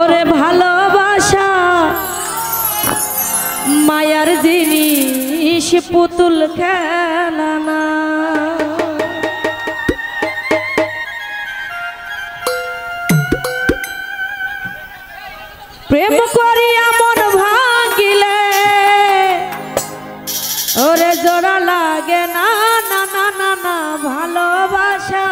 ওরে ভালোবাসা মায়ার জিনিস পুতুল খেলা না। প্রেম করিয়া মন ভাঙিলে ওরে জোড়া লাগে না না না না না। ভালোবাসা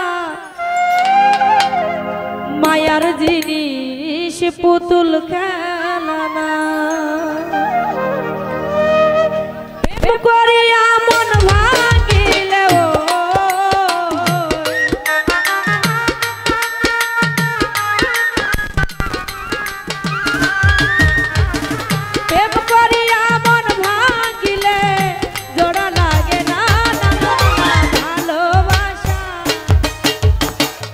মায়ার জিনিস পুতুল খেলা না। প্রেম করিয়া মন ভাঙিলে প্রেম করিয়া মন ভাঙিলে জোড়া লাগে না না না। ভালোবাসা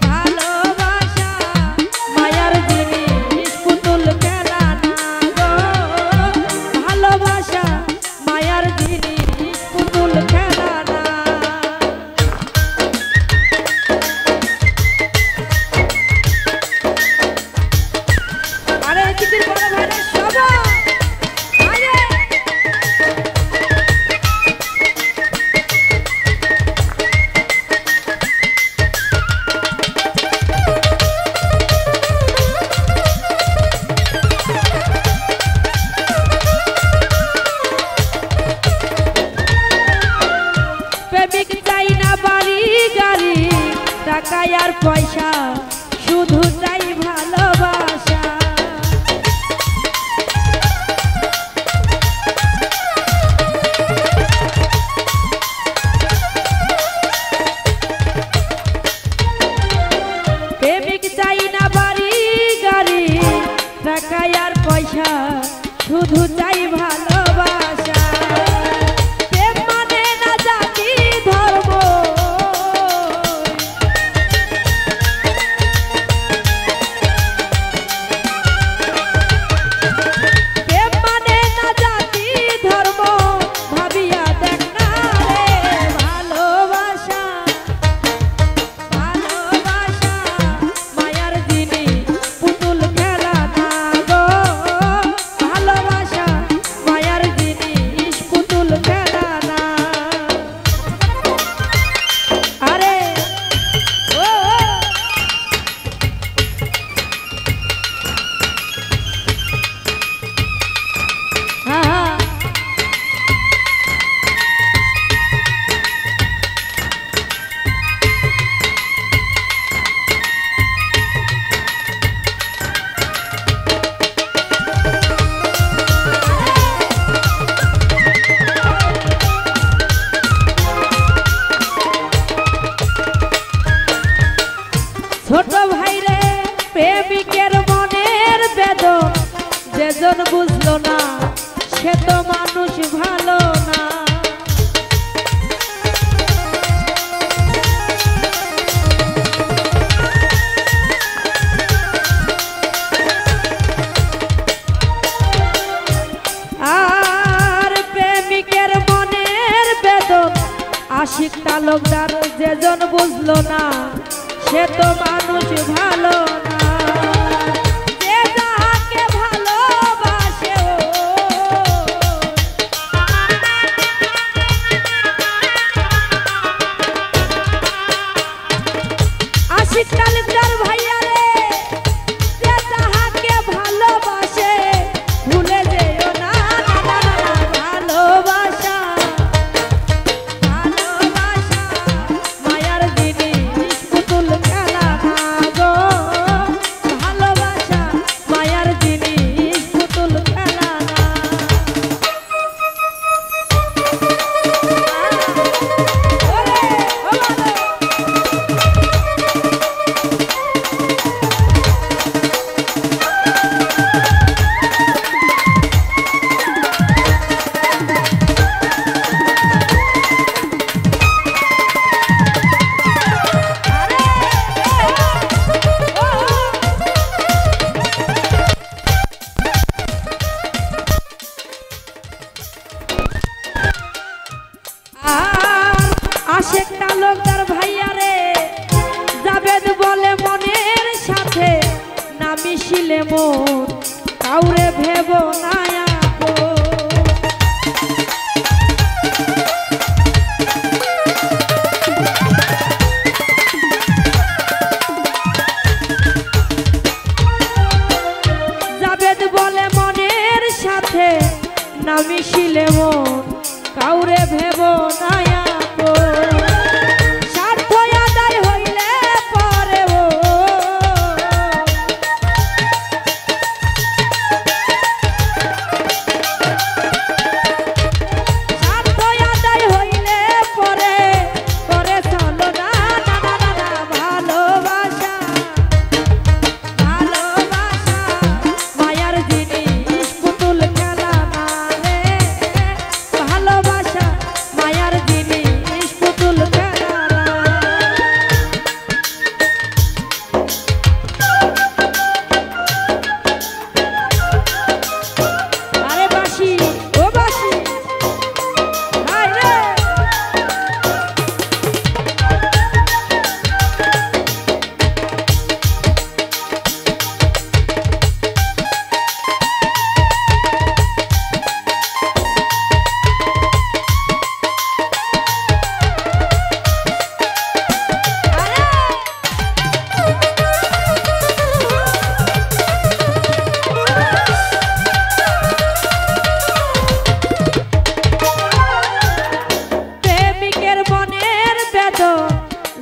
ভালোবাসা মায়ার জিনিস পুতুল খেলা না গো। ভালোবাসা মায়ার জিনিস পুতুল খেলা না। আরে কিদির বড় ভাইরা সবাই প্রেমিক চাই না বাড়ি গাড়ি টাকা আর পয়সা শুধু চাই ভালোবাসা। প্রেমিক চাই না বাড়ি গাড়ি টাকা আর পয়সা শুধু চাই ভালোবাসা। প্রেম মানে না জাতি ধর্ম প্রেম মানে না জাতি ধর্ম ভাবিয়া দেখ না রে। ভালোবাসা ভালোবাসা মায়ার জিনিস পুতুল খেলা না গো। ভালোবাসা মায়ার জিনিস পুতুল খেলা না। আরে ও হ্যাঁ ছোট ভাইরে প্রেমিকের মনের বেদন যেজন বুঝলো না সে তো মানুষ ভালো না। আর প্রেমিকের মনের বেদন আশিক তালুকদার যেজন বুঝলো না সে তো মানুষ ভালো না। যে যাহাকে ভালোবাসে আশিক তালুকদার ভাইয়া রে, যে যাহাকে ভালোবাসে ভুলে যেও না না না না। ভালোবাসা ভালোবাসা মায়ার জিনিস পুতুল খেলা না গো। কাউরে ভেব না জাবেদ বলে মনের সাথে না মিশিলে মন কাউরে ভেব না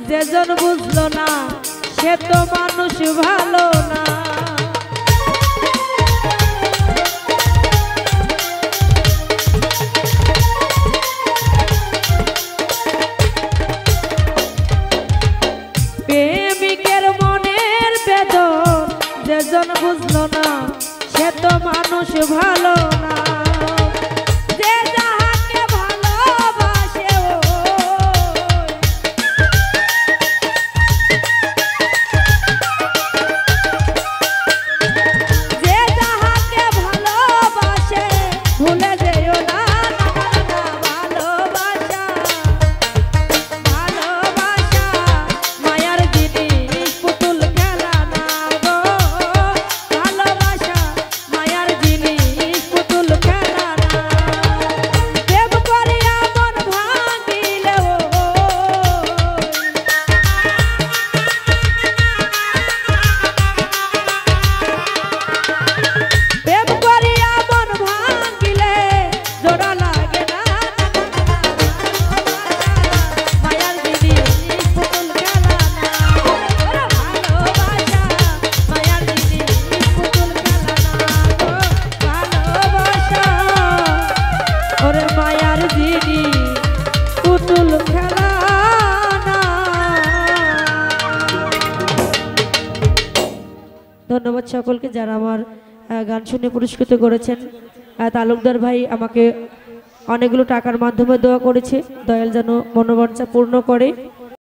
যেজন বুঝলো না সে তো মানুষ ভালো না প্রেমিকের মনের বেদন যেজন বুঝলো না সে তো মানুষ ভালো না ধন্যবাদ সকলকে যারা আমার গান শুনে পুরস্কৃত করেছেন। তালুকদার ভাই আমাকে অনেকগুলো টাকার মাধ্যমে দোয়া করেছে, দয়াল যেন মনোবাঞ্ছা পূর্ণ করে।